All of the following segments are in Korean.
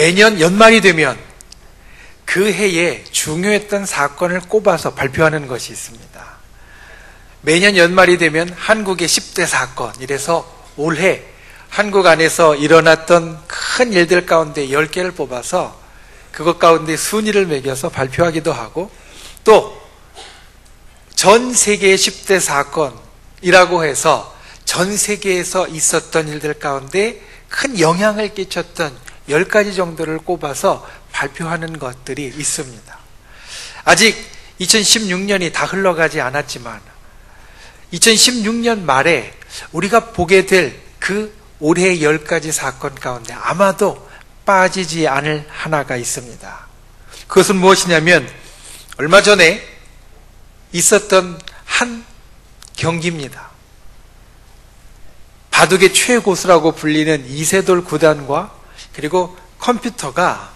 매년 연말이 되면 그 해에 중요했던 사건을 꼽아서 발표하는 것이 있습니다. 매년 연말이 되면 한국의 10대 사건, 이래서 올해 한국 안에서 일어났던 큰 일들 가운데 10개를 뽑아서 그것 가운데 순위를 매겨서 발표하기도 하고, 또 전 세계의 10대 사건이라고 해서 전 세계에서 있었던 일들 가운데 큰 영향을 끼쳤던 10가지 정도를 꼽아서 발표하는 것들이 있습니다. 아직 2016년이 다 흘러가지 않았지만 2016년 말에 우리가 보게 될 그 올해의 10가지 사건 가운데 아마도 빠지지 않을 하나가 있습니다. 그것은 무엇이냐면 얼마 전에 있었던 한 경기입니다. 바둑의 최고수라고 불리는 이세돌 구단과 그리고 컴퓨터가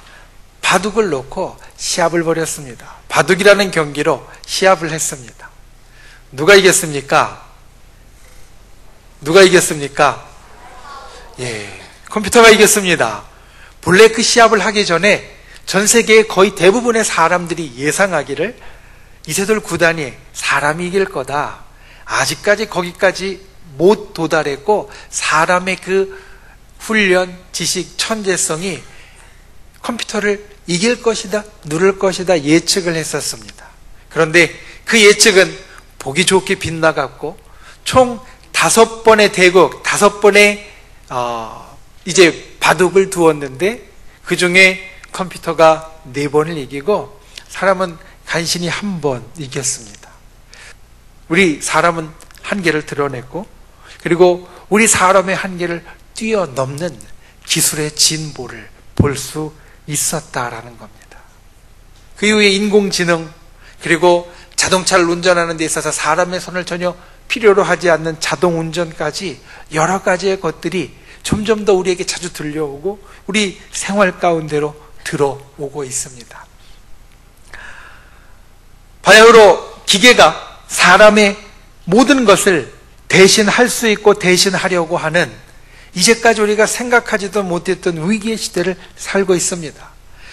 바둑을 놓고 시합을 벌였습니다. 바둑이라는 경기로 시합을 했습니다. 누가 이겼습니까? 누가 이겼습니까? 예, 컴퓨터가 이겼습니다. 본래 그 시합을 하기 전에 전 세계의 거의 대부분의 사람들이 예상하기를 이세돌 구단이 사람이 이길 거다. 아직까지 거기까지 못 도달했고 사람의 그 훈련, 지식, 천재성이 컴퓨터를 이길 것이다, 누를 것이다 예측을 했었습니다. 그런데 그 예측은 보기 좋게 빗나갔고 총 5번의 대국, 5번의 이제 바둑을 두었는데 그 중에 컴퓨터가 4번을 이기고 사람은 간신히 1번 이겼습니다. 우리 사람은 한계를 드러냈고 그리고 우리 사람의 한계를 뛰어넘는 기술의 진보를 볼 수 있었다라는 겁니다. 그 이후에 인공지능 그리고 자동차를 운전하는 데 있어서 사람의 손을 전혀 필요로 하지 않는 자동운전까지 여러 가지의 것들이 점점 더 우리에게 자주 들려오고 우리 생활 가운데로 들어오고 있습니다. 바야흐로 기계가 사람의 모든 것을 대신할 수 있고 대신하려고 하는 이제까지 우리가 생각하지도 못했던 위기의 시대를 살고 있습니다.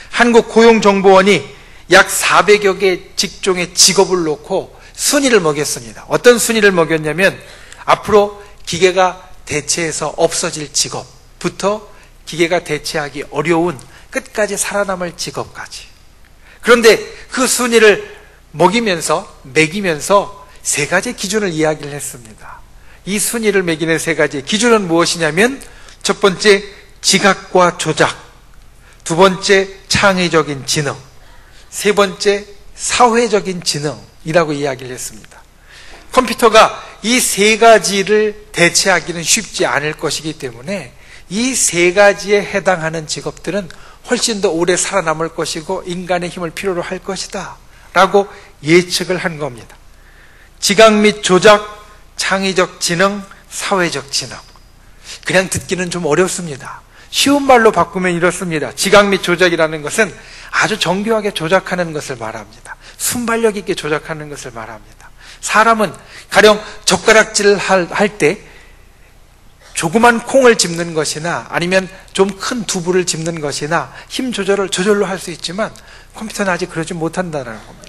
한국고용정보원이 약 400여 개 직종의 직업을 놓고 순위를 먹였습니다. 어떤 순위를 먹였냐면 앞으로 기계가 대체해서 없어질 직업부터 기계가 대체하기 어려운 끝까지 살아남을 직업까지. 그런데 그 순위를 매기면서 3가지 기준을 이야기를 했습니다. 이 순위를 매기는 3가지 기준은 무엇이냐면 첫 번째 지각과 조작, 두 번째 창의적인 지능, 세 번째 사회적인 지능이라고 이야기를 했습니다. 컴퓨터가 이 3가지를 대체하기는 쉽지 않을 것이기 때문에 이 3가지에 해당하는 직업들은 훨씬 더 오래 살아남을 것이고 인간의 힘을 필요로 할 것이다 라고 예측을 한 겁니다. 지각 및 조작, 창의적 지능, 사회적 지능. 그냥 듣기는 좀 어렵습니다. 쉬운 말로 바꾸면 이렇습니다. 지각 및 조작이라는 것은 아주 정교하게 조작하는 것을 말합니다. 순발력 있게 조작하는 것을 말합니다. 사람은 가령 젓가락질을 할 때 조그만 콩을 집는 것이나 아니면 좀 큰 두부를 집는 것이나 힘 조절을 저절로 할 수 있지만 컴퓨터는 아직 그러지 못한다는 겁니다.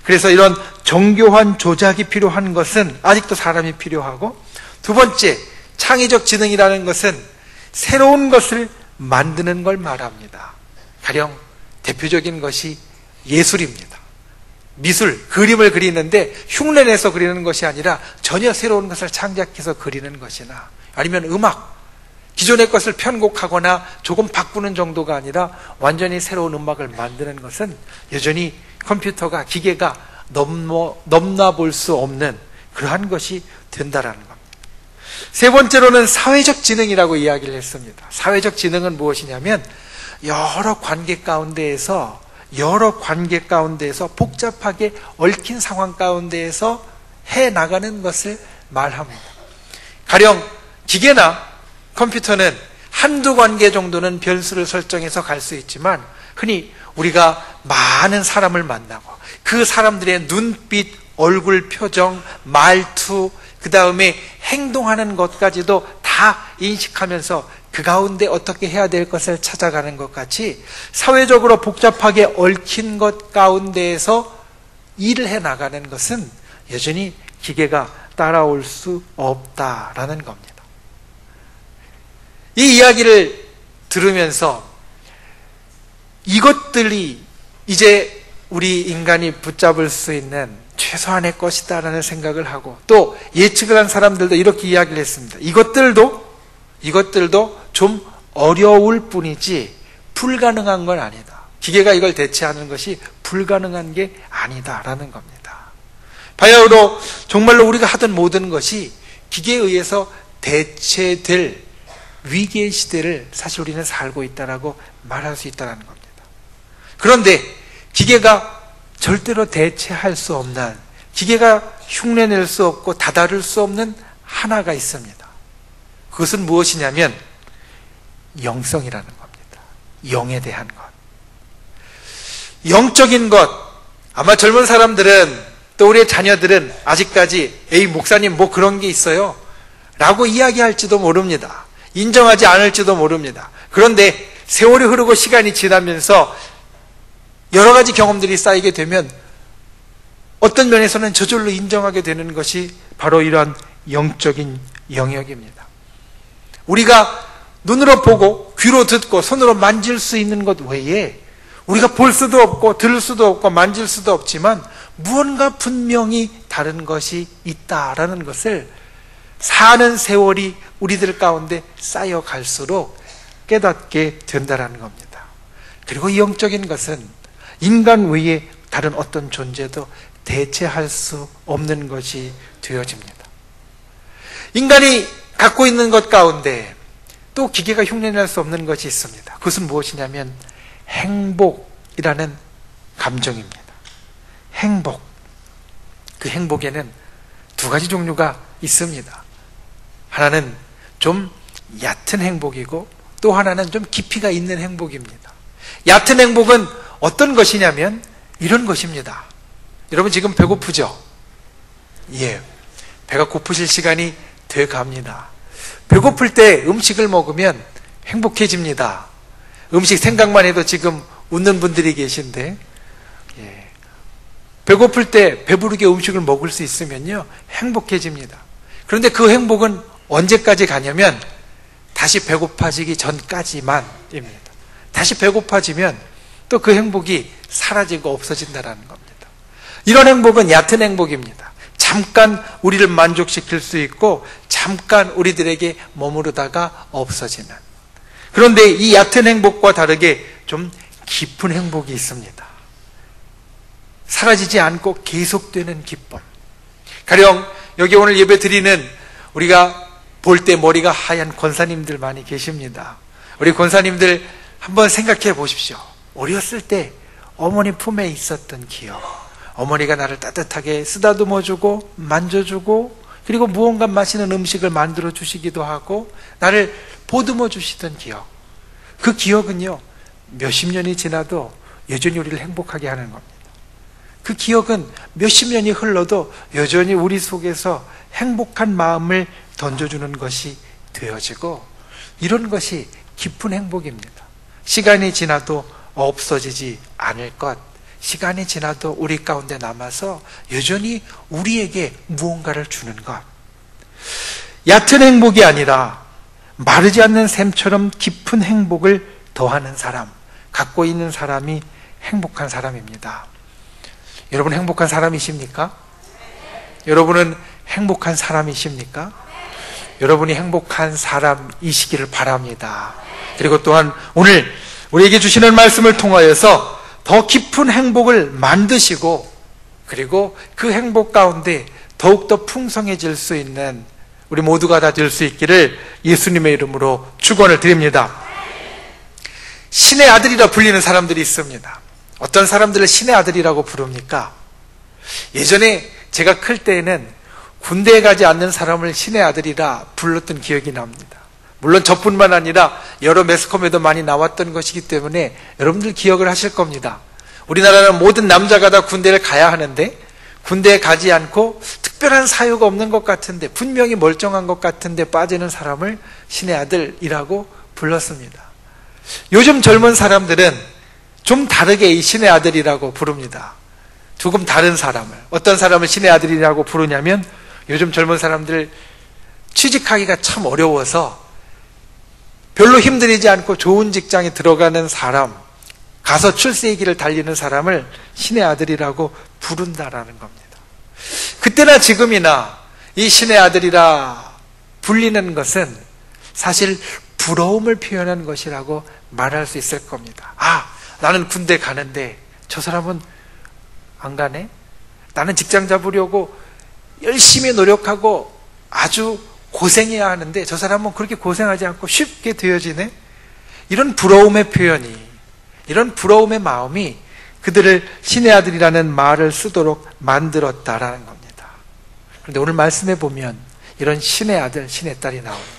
그래서 이런 정교한 조작이 필요한 것은 아직도 사람이 필요하고, 두 번째 창의적 지능이라는 것은 새로운 것을 만드는 걸 말합니다. 가령 대표적인 것이 예술입니다. 미술, 그림을 그리는데 흉내내서 그리는 것이 아니라 전혀 새로운 것을 창작해서 그리는 것이나 아니면 음악, 기존의 것을 편곡하거나 조금 바꾸는 정도가 아니라 완전히 새로운 음악을 만드는 것은 여전히 컴퓨터가, 기계가 넘나볼 수 없는 그러한 것이 된다라는 겁니다. 세 번째로는 사회적 지능이라고 이야기를 했습니다. 사회적 지능은 무엇이냐면 여러 관계 가운데에서 복잡하게 얽힌 상황 가운데에서 해나가는 것을 말합니다. 가령 기계나 컴퓨터는 한두 관계 정도는 변수를 설정해서 갈 수 있지만 흔히 우리가 많은 사람을 만나고 그 사람들의 눈빛, 얼굴 표정, 말투, 그 다음에 행동하는 것까지도 다 인식하면서 그 가운데 어떻게 해야 될 것을 찾아가는 것 같이 사회적으로 복잡하게 얽힌 것 가운데에서 일을 해 나가는 것은 여전히 기계가 따라올 수 없다라는 겁니다. 이 이야기를 들으면서 이것들이 이제 우리 인간이 붙잡을 수 있는 최소한의 것이다라는 생각을 하고, 또 예측을 한 사람들도 이렇게 이야기를 했습니다. 이것들도 좀 어려울 뿐이지 불가능한 건 아니다. 기계가 이걸 대체하는 것이 불가능한 게 아니다라는 겁니다. 바야흐로 정말로 우리가 하던 모든 것이 기계에 의해서 대체될 위기의 시대를 사실 우리는 살고 있다라고 말할 수 있다는 겁니다. 그런데 기계가 절대로 대체할 수 없는, 기계가 흉내낼 수 없고 다다를 수 없는 하나가 있습니다. 그것은 무엇이냐면 영성이라는 겁니다. 영에 대한 것. 영적인 것. 아마 젊은 사람들은, 또 우리의 자녀들은 아직까지 에이 목사님 뭐 그런 게 있어요 라고 이야기할지도 모릅니다. 인정하지 않을지도 모릅니다. 그런데 세월이 흐르고 시간이 지나면서 여러 가지 경험들이 쌓이게 되면 어떤 면에서는 저절로 인정하게 되는 것이 바로 이러한 영적인 영역입니다. 우리가 눈으로 보고 귀로 듣고 손으로 만질 수 있는 것 외에 우리가 볼 수도 없고 들을 수도 없고 만질 수도 없지만 무언가 분명히 다른 것이 있다라는 것을 사는 세월이 우리들 가운데 쌓여갈수록 깨닫게 된다는 겁니다. 그리고 이 영적인 것은 인간 외에 다른 어떤 존재도 대체할 수 없는 것이 되어집니다. 인간이 갖고 있는 것 가운데 또 기계가 흉내낼 수 없는 것이 있습니다. 그것은 무엇이냐면 행복이라는 감정입니다. 행복. 그 행복에는 두 가지 종류가 있습니다. 하나는 좀 얕은 행복이고 또 하나는 좀 깊이가 있는 행복입니다. 얕은 행복은 어떤 것이냐면 이런 것입니다. 여러분 지금 배고프죠? 예. 배가 고프실 시간이 돼 갑니다. 배고플 때 음식을 먹으면 행복해집니다. 음식 생각만 해도 지금 웃는 분들이 계신데, 예. 배고플 때 배부르게 음식을 먹을 수 있으면요 행복해집니다. 그런데 그 행복은 언제까지 가냐면 다시 배고파지기 전까지만입니다. 다시 배고파지면 또 그 행복이 사라지고 없어진다는 겁니다. 이런 행복은 얕은 행복입니다. 잠깐 우리를 만족시킬 수 있고 잠깐 우리들에게 머무르다가 없어지는. 그런데 이 얕은 행복과 다르게 좀 깊은 행복이 있습니다. 사라지지 않고 계속되는 기쁨. 가령 여기 오늘 예배 드리는 우리가 볼 때 머리가 하얀 권사님들 많이 계십니다. 우리 권사님들 한번 생각해 보십시오. 어렸을 때 어머니 품에 있었던 기억, 어머니가 나를 따뜻하게 쓰다듬어주고 만져주고 그리고 무언가 맛있는 음식을 만들어 주시기도 하고 나를 보듬어 주시던 기억, 그 기억은요 몇십 년이 지나도 여전히 우리를 행복하게 하는 겁니다. 그 기억은 몇십 년이 흘러도 여전히 우리 속에서 행복한 마음을 던져주는 것이 되어지고, 이런 것이 깊은 행복입니다. 시간이 지나도 없어지지 않을 것, 시간이 지나도 우리 가운데 남아서 여전히 우리에게 무언가를 주는 것. 얕은 행복이 아니라 마르지 않는 샘처럼 깊은 행복을 더하는 사람, 갖고 있는 사람이 행복한 사람입니다. 여러분 행복한 사람이십니까? 여러분은 행복한 사람이십니까? 여러분이 행복한 사람이시기를 바랍니다. 그리고 또한 오늘 우리에게 주시는 말씀을 통하여서 더 깊은 행복을 만드시고 그리고 그 행복 가운데 더욱더 풍성해질 수 있는 우리 모두가 다 될 수 있기를 예수님의 이름으로 축원을 드립니다. 신의 아들이라 불리는 사람들이 있습니다. 어떤 사람들을 신의 아들이라고 부릅니까? 예전에 제가 클 때에는 군대에 가지 않는 사람을 신의 아들이라 불렀던 기억이 납니다. 물론 저뿐만 아니라 여러 매스컴에도 많이 나왔던 것이기 때문에 여러분들 기억을 하실 겁니다. 우리나라는 모든 남자가 다 군대를 가야 하는데 군대에 가지 않고 특별한 사유가 없는 것 같은데 분명히 멀쩡한 것 같은데 빠지는 사람을 신의 아들이라고 불렀습니다. 요즘 젊은 사람들은 좀 다르게 이 신의 아들이라고 부릅니다. 조금 다른 사람을, 어떤 사람을 신의 아들이라고 부르냐면, 요즘 젊은 사람들 취직하기가 참 어려워서 별로 힘들이지 않고 좋은 직장에 들어가는 사람, 가서 출세의 길을 달리는 사람을 신의 아들이라고 부른다라는 겁니다. 그때나 지금이나 이 신의 아들이라 불리는 것은 사실 부러움을 표현하는 것이라고 말할 수 있을 겁니다. 아, 나는 군대 가는데 저 사람은 안 가네? 나는 직장 잡으려고 열심히 노력하고 아주 고생해야 하는데 저 사람은 그렇게 고생하지 않고 쉽게 되어지네? 이런 부러움의 표현이, 이런 부러움의 마음이 그들을 신의 아들이라는 말을 쓰도록 만들었다라는 겁니다. 그런데 오늘 말씀해 보면 이런 신의 아들, 신의 딸이 나옵니다.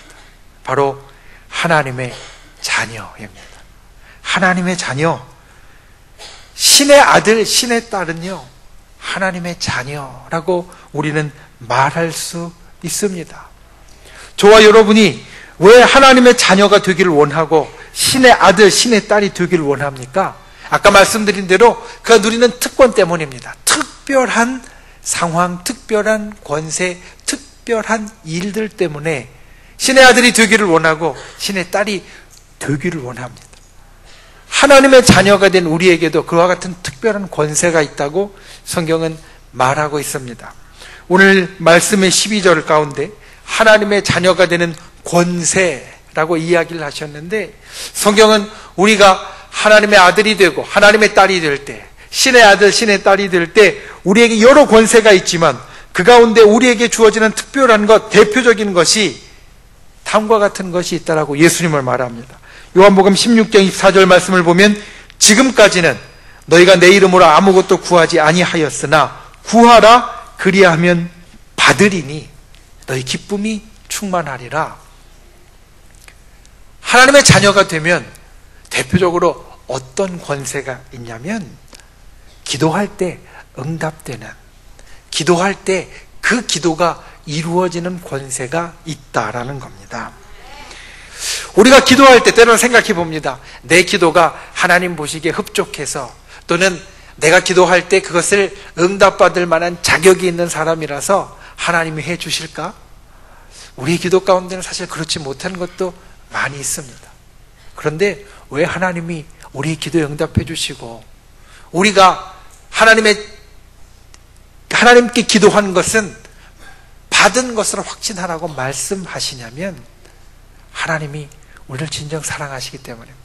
바로 하나님의 자녀입니다. 하나님의 자녀. 신의 아들, 신의 딸은요, 하나님의 자녀라고 우리는 말할 수 있습니다. 저와 여러분이 왜 하나님의 자녀가 되기를 원하고 신의 아들, 신의 딸이 되기를 원합니까? 아까 말씀드린 대로 그가 누리는 특권 때문입니다. 특별한 상황, 특별한 권세, 특별한 일들 때문에 신의 아들이 되기를 원하고 신의 딸이 되기를 원합니다. 하나님의 자녀가 된 우리에게도 그와 같은 특별한 권세가 있다고 성경은 말하고 있습니다. 오늘 말씀의 12절 가운데 하나님의 자녀가 되는 권세라고 이야기를 하셨는데, 성경은 우리가 하나님의 아들이 되고 하나님의 딸이 될 때, 신의 아들, 신의 딸이 될 때 우리에게 여러 권세가 있지만 그 가운데 우리에게 주어지는 특별한 것, 대표적인 것이 다음과 같은 것이 있다라고 예수님을 말합니다. 요한복음 16장 24절 말씀을 보면, 지금까지는 너희가 내 이름으로 아무것도 구하지 아니하였으나 구하라, 그리하면 받으리니 너희 기쁨이 충만하리라. 하나님의 자녀가 되면 대표적으로 어떤 권세가 있냐면, 기도할 때 응답되는, 기도할 때 그 기도가 이루어지는 권세가 있다라는 겁니다. 우리가 기도할 때 때로는 생각해 봅니다. 내 기도가 하나님 보시기에 흡족해서, 또는 내가 기도할 때 그것을 응답받을 만한 자격이 있는 사람이라서 하나님이 해 주실까? 우리의 기도 가운데는 사실 그렇지 못한 것도 많이 있습니다. 그런데 왜 하나님이 우리의 기도에 응답해 주시고, 우리가 하나님께 기도한 것은 받은 것으로 확신하라고 말씀하시냐면, 하나님이 우리를 진정 사랑하시기 때문입니다.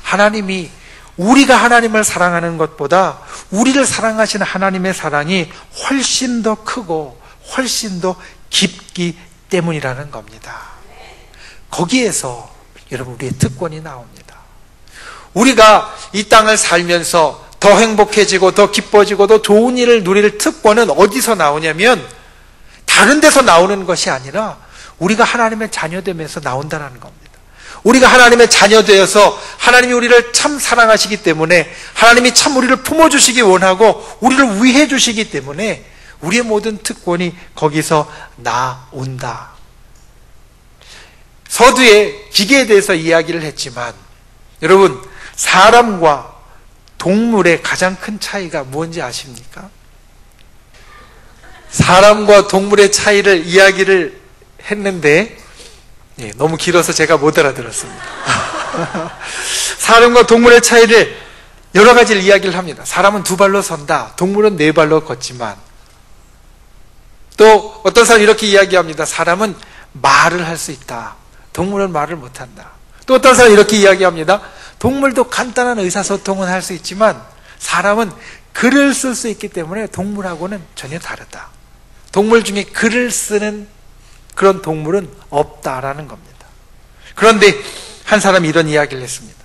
하나님이 우리가 하나님을 사랑하는 것보다 우리를 사랑하시는 하나님의 사랑이 훨씬 더 크고 훨씬 더 깊기 때문이라는 겁니다. 거기에서 여러분 우리의 특권이 나옵니다. 우리가 이 땅을 살면서 더 행복해지고 더 기뻐지고 더 좋은 일을 누릴 특권은 어디서 나오냐면, 다른 데서 나오는 것이 아니라 우리가 하나님의 자녀되면서 나온다는 겁니다. 우리가 하나님의 자녀되어서 하나님이 우리를 참 사랑하시기 때문에, 하나님이 참 우리를 품어주시기 원하고 우리를 위해 주시기 때문에 우리의 모든 특권이 거기서 나온다. 서두에 기계에 대해서 이야기를 했지만, 여러분, 사람과 동물의 가장 큰 차이가 뭔지 아십니까? 사람과 동물의 차이를 이야기를 했는데 너무 길어서 제가 못 알아들었습니다. 사람과 동물의 차이를 여러 가지를 이야기를 합니다. 사람은 두 발로 선다, 동물은 네 발로 걷지만, 또 어떤 사람은 이렇게 이야기합니다. 사람은 말을 할 수 있다, 동물은 말을 못한다. 또 어떤 사람은 이렇게 이야기합니다. 동물도 간단한 의사소통은 할 수 있지만 사람은 글을 쓸 수 있기 때문에 동물하고는 전혀 다르다. 동물 중에 글을 쓰는 그런 동물은 없다라는 겁니다. 그런데 한 사람이 이런 이야기를 했습니다.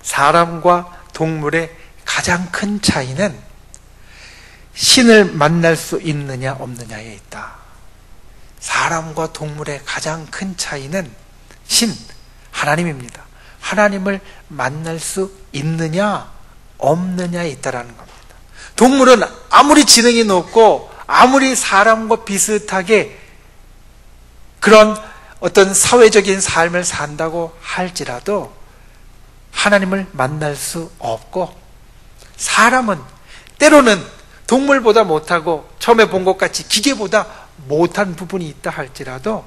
사람과 동물의 가장 큰 차이는 신을 만날 수 있느냐 없느냐에 있다. 사람과 동물의 가장 큰 차이는 신, 하나님입니다. 하나님을 만날 수 있느냐 없느냐에 있다라는 겁니다. 동물은 아무리 지능이 높고 아무리 사람과 비슷하게 그런 어떤 사회적인 삶을 산다고 할지라도 하나님을 만날 수 없고, 사람은 때로는 동물보다 못하고 처음에 본 것 같이 기계보다 못한 부분이 있다 할지라도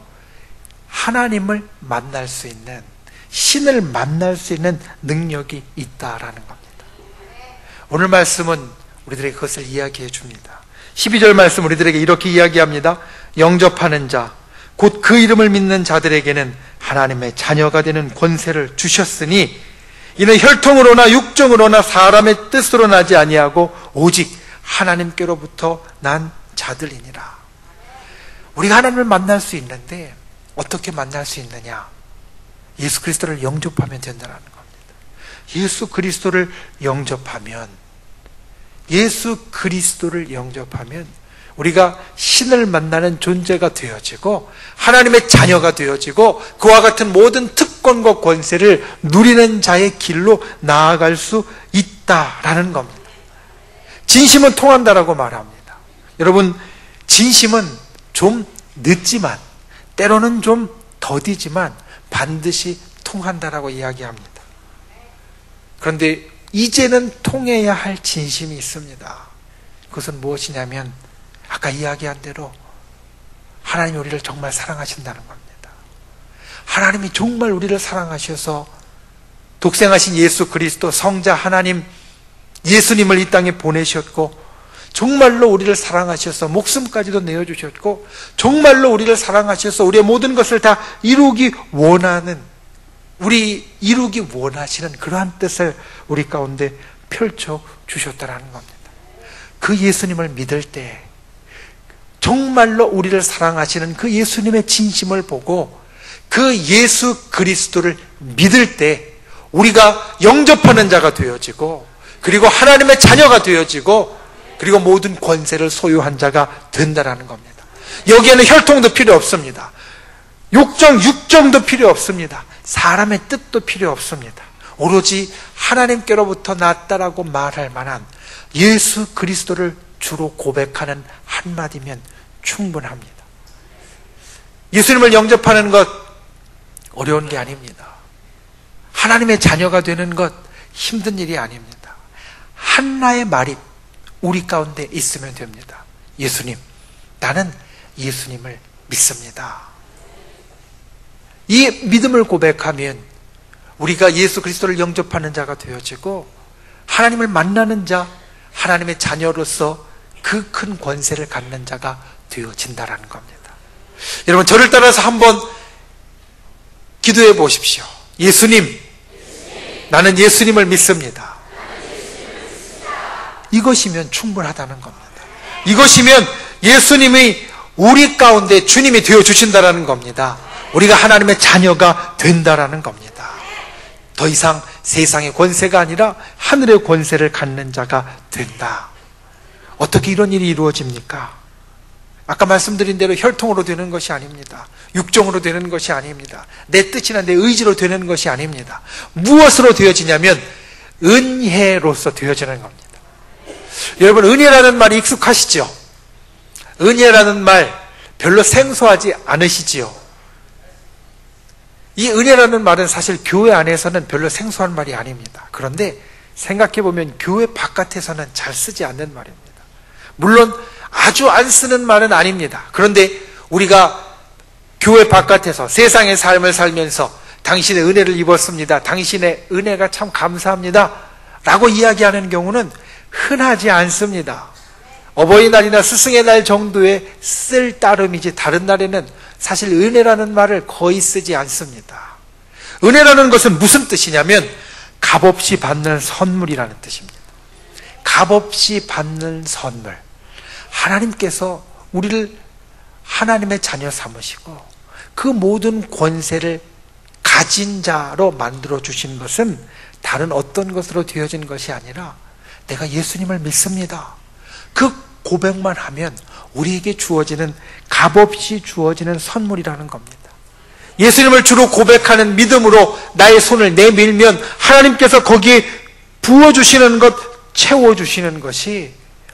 하나님을 만날 수 있는, 신을 만날 수 있는 능력이 있다라는 겁니다. 오늘 말씀은 우리들에게 그것을 이야기해 줍니다. 12절 말씀 우리들에게 이렇게 이야기합니다. 영접하는 자, 곧 그 이름을 믿는 자들에게는 하나님의 자녀가 되는 권세를 주셨으니 이는 혈통으로나 육정으로나 사람의 뜻으로 나지 아니하고 오직 하나님께로부터 난 자들이니라. 우리가 하나님을 만날 수 있는데 어떻게 만날 수 있느냐? 예수 그리스도를 영접하면 된다는 겁니다. 예수 그리스도를 영접하면, 우리가 신을 만나는 존재가 되어지고 하나님의 자녀가 되어지고 그와 같은 모든 특권과 권세를 누리는 자의 길로 나아갈 수 있다라는 겁니다. 진심은 통한다라고 말합니다. 여러분, 진심은 좀 늦지만, 때로는 좀 더디지만 반드시 통한다라고 이야기합니다. 그런데 이제는 통해야 할 진심이 있습니다. 그것은 무엇이냐면 아까 이야기한 대로 하나님이 우리를 정말 사랑하신다는 겁니다. 하나님이 정말 우리를 사랑하셔서 독생하신 예수 그리스도 성자 하나님 예수님을 이 땅에 보내셨고, 정말로 우리를 사랑하셔서 목숨까지도 내어주셨고, 정말로 우리를 사랑하셔서 우리의 모든 것을 다 이루기 원하시는 그러한 뜻을 우리 가운데 펼쳐주셨다는 겁니다. 그 예수님을 믿을 때, 정말로 우리를 사랑하시는 그 예수님의 진심을 보고 그 예수 그리스도를 믿을 때 우리가 영접하는 자가 되어지고, 그리고 하나님의 자녀가 되어지고, 그리고 모든 권세를 소유한 자가 된다는 겁니다. 여기에는 혈통도 필요 없습니다. 육정도 필요 없습니다. 사람의 뜻도 필요 없습니다. 오로지 하나님께로부터 났다라고 말할 만한 예수 그리스도를 주로 고백하는 한마디면 충분합니다. 예수님을 영접하는 것 어려운 게 아닙니다. 하나님의 자녀가 되는 것 힘든 일이 아닙니다. 하나의 말이 우리 가운데 있으면 됩니다. 예수님, 나는 예수님을 믿습니다. 이 믿음을 고백하면 우리가 예수 그리스도를 영접하는 자가 되어지고 하나님을 만나는 자, 하나님의 자녀로서 그 큰 권세를 갖는 자가 되어진다는 겁니다. 여러분, 저를 따라서 한번 기도해 보십시오. 예수님, 나는 예수님을 믿습니다. 이것이면 충분하다는 겁니다. 이것이면 예수님이 우리 가운데 주님이 되어주신다는 겁니다. 우리가 하나님의 자녀가 된다는 겁니다. 더 이상 세상의 권세가 아니라 하늘의 권세를 갖는 자가 된다. 어떻게 이런 일이 이루어집니까? 아까 말씀드린 대로 혈통으로 되는 것이 아닙니다. 육정으로 되는 것이 아닙니다. 내 뜻이나 내 의지로 되는 것이 아닙니다. 무엇으로 되어지냐면 은혜로서 되어지는 겁니다. 여러분, 은혜라는 말이 익숙하시죠? 은혜라는 말 별로 생소하지 않으시지요? 이 은혜라는 말은 사실 교회 안에서는 별로 생소한 말이 아닙니다. 그런데 생각해보면 교회 바깥에서는 잘 쓰지 않는 말입니다. 물론 아주 안 쓰는 말은 아닙니다. 그런데 우리가 교회 바깥에서 세상의 삶을 살면서 당신의 은혜를 입었습니다, 당신의 은혜가 참 감사합니다 라고 이야기하는 경우는 흔하지 않습니다. 어버이날이나 스승의 날 정도에 쓸 따름이지 다른 날에는 사실 은혜라는 말을 거의 쓰지 않습니다. 은혜라는 것은 무슨 뜻이냐면 값없이 받는 선물이라는 뜻입니다. 값없이 받는 선물. 하나님께서 우리를 하나님의 자녀 삼으시고 그 모든 권세를 가진 자로 만들어 주신 것은 다른 어떤 것으로 되어진 것이 아니라 내가 예수님을 믿습니다, 그 고백만 하면 우리에게 주어지는, 값없이 주어지는 선물이라는 겁니다. 예수님을 주로 고백하는 믿음으로 나의 손을 내밀면 하나님께서 거기에 부어주시는 것, 채워주시는 것이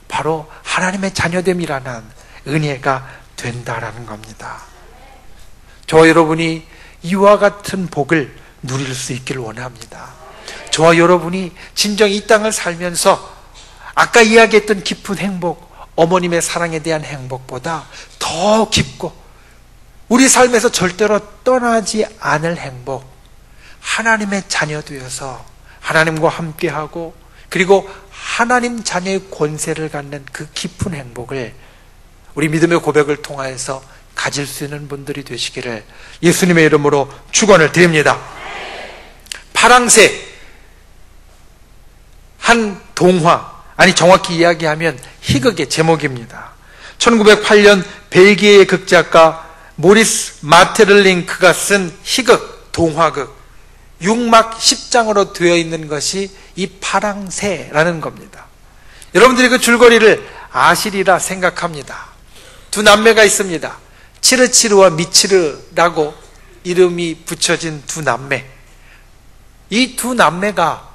바로 하나님의 자녀됨이라는 은혜가 된다라는 겁니다. 저와 여러분이 이와 같은 복을 누릴 수 있기를 원합니다. 저와 여러분이 진정 이 땅을 살면서 아까 이야기했던 깊은 행복, 어머님의 사랑에 대한 행복보다 더 깊고 우리 삶에서 절대로 떠나지 않을 행복, 하나님의 자녀 되어서 하나님과 함께하고 그리고 하나님 자녀의 권세를 갖는 그 깊은 행복을 우리 믿음의 고백을 통하여서 가질 수 있는 분들이 되시기를 예수님의 이름으로 축원을 드립니다. 파랑새, 한 동화, 아니 정확히 이야기하면 희극의 제목입니다. 1908년 벨기에의 극작가 모리스 마테를링크가 쓴 희극, 동화극 6막 10장으로 되어 있는 것이 이 파랑새라는 겁니다. 여러분들이 그 줄거리를 아시리라 생각합니다. 두 남매가 있습니다. 치르치르와 미치르라고 이름이 붙여진 두 남매. 이 두 남매가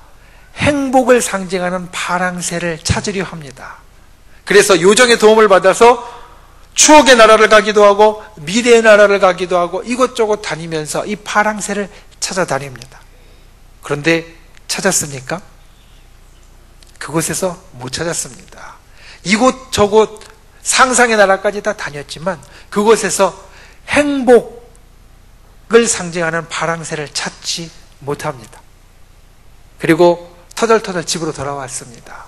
행복을 상징하는 파랑새를 찾으려 합니다. 그래서 요정의 도움을 받아서 추억의 나라를 가기도 하고 미래의 나라를 가기도 하고 이곳저곳 다니면서 이 파랑새를 찾아다닙니다. 그런데 찾았습니까? 그곳에서 못 찾았습니다. 이곳저곳 상상의 나라까지 다 다녔지만 그곳에서 행복을 상징하는 파랑새를 찾지 못합니다. 그리고 터덜터덜 집으로 돌아왔습니다.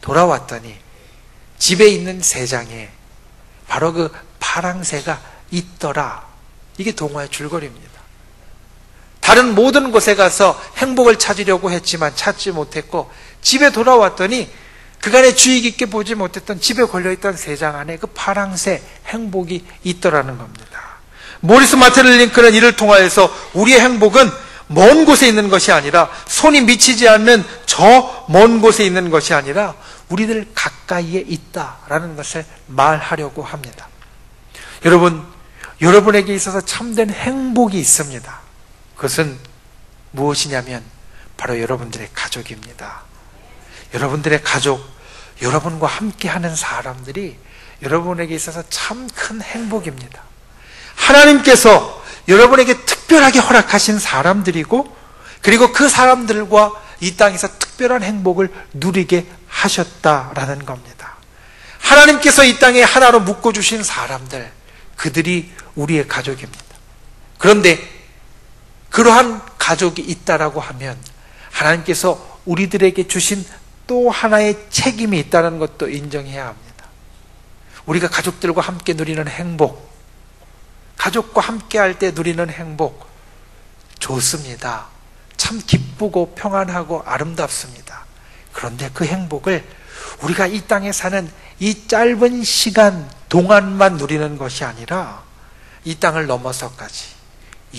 돌아왔더니 집에 있는 새장에 바로 그 파랑새가 있더라. 이게 동화의 줄거리입니다. 다른 모든 곳에 가서 행복을 찾으려고 했지만 찾지 못했고 집에 돌아왔더니 그간에 주의 깊게 보지 못했던 집에 걸려있던 새장 안에 그 파랑새 행복이 있더라는 겁니다. 모리스 마테를링크는 이를 통하여서 우리의 행복은 먼 곳에 있는 것이 아니라 손이 미치지 않는 저 먼 곳에 있는 것이 아니라 우리들 가까이에 있다라는 것을 말하려고 합니다. 여러분, 여러분에게 있어서 참된 행복이 있습니다. 그것은 무엇이냐면 바로 여러분들의 가족입니다. 여러분들의 가족, 여러분과 함께하는 사람들이 여러분에게 있어서 참 큰 행복입니다. 하나님께서 여러분에게 특별하게 허락하신 사람들이고 그리고 그 사람들과 이 땅에서 특별한 행복을 누리게 하셨다라는 겁니다. 하나님께서 이 땅에 하나로 묶어주신 사람들, 그들이 우리의 가족입니다. 그런데 그러한 가족이 있다라고 하면 하나님께서 우리들에게 주신 또 하나의 책임이 있다는 것도 인정해야 합니다. 우리가 가족들과 함께 누리는 행복, 가족과 함께 할 때 누리는 행복 좋습니다. 참 기쁘고 평안하고 아름답습니다. 그런데 그 행복을 우리가 이 땅에 사는 이 짧은 시간 동안만 누리는 것이 아니라 이 땅을 넘어서까지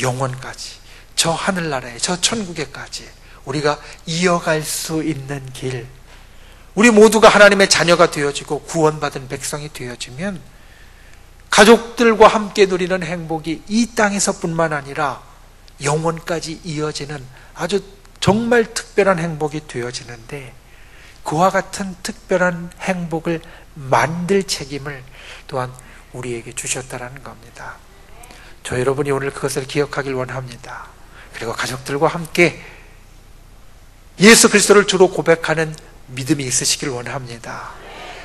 영원까지 저 하늘나라에 저 천국에까지 우리가 이어갈 수 있는 길, 우리 모두가 하나님의 자녀가 되어지고 구원받은 백성이 되어지면 가족들과 함께 누리는 행복이 이 땅에서뿐만 아니라 영원까지 이어지는 아주 정말 특별한 행복이 되어지는데 그와 같은 특별한 행복을 만들 책임을 또한 우리에게 주셨다는 겁니다. 저 여러분이 오늘 그것을 기억하길 원합니다. 그리고 가족들과 함께 예수 그리스도를 주로 고백하는 믿음이 있으시길 원합니다.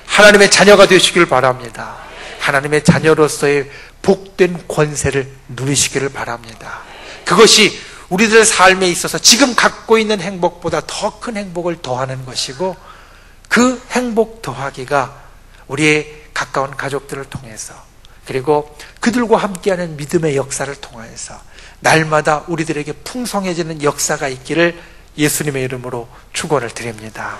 하나님의 자녀가 되시길 바랍니다. 하나님의 자녀로서의 복된 권세를 누리시기를 바랍니다. 그것이 우리들 삶에 있어서 지금 갖고 있는 행복보다 더 큰 행복을 더하는 것이고 그 행복 더하기가 우리의 가까운 가족들을 통해서 그리고 그들과 함께하는 믿음의 역사를 통하여서 날마다 우리들에게 풍성해지는 역사가 있기를 예수님의 이름으로 축원을 드립니다.